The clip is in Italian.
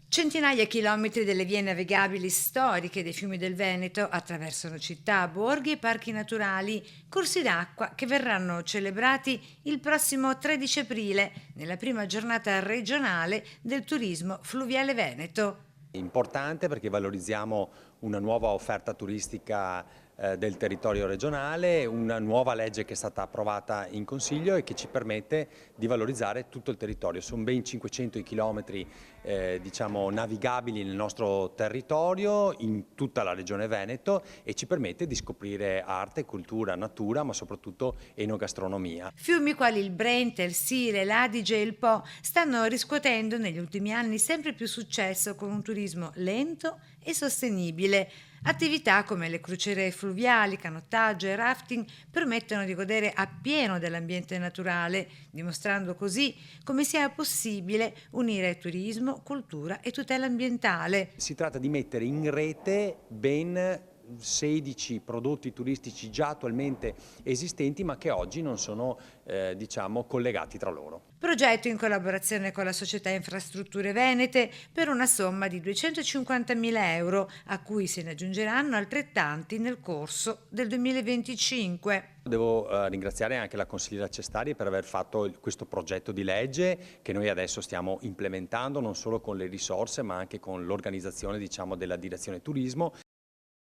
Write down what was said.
Centinaia di chilometri delle vie navigabili storiche dei fiumi del Veneto attraversano città, borghi e parchi naturali, corsi d'acqua che verranno celebrati il prossimo 13 aprile, nella prima giornata regionale del turismo fluviale veneto. Importante perché valorizziamo una nuova offerta turistica del territorio regionale, una nuova legge che è stata approvata in Consiglio e che ci permette di valorizzare tutto il territorio. Sono ben 500 i chilometri diciamo, navigabili nel nostro territorio, in tutta la regione Veneto, e ci permette di scoprire arte, cultura, natura, ma soprattutto enogastronomia. Fiumi quali il Brenta, il Sile, l'Adige e il Po stanno riscuotendo negli ultimi anni sempre più successo con un turismo lento e sostenibile. Attività come le crociere fluviali, canottaggio e rafting permettono di godere appieno dell'ambiente naturale, dimostrando così come sia possibile unire turismo, cultura e tutela ambientale. Si tratta di mettere in rete ben 16 prodotti turistici già attualmente esistenti, ma che oggi non sono diciamo, collegati tra loro. Progetto in collaborazione con la società Infrastrutture Venete per una somma di 250.000 euro, a cui se ne aggiungeranno altrettanti nel corso del 2025. Devo ringraziare anche la consigliera Cestari per aver fatto questo progetto di legge che noi adesso stiamo implementando non solo con le risorse ma anche con l'organizzazione diciamo, della direzione turismo.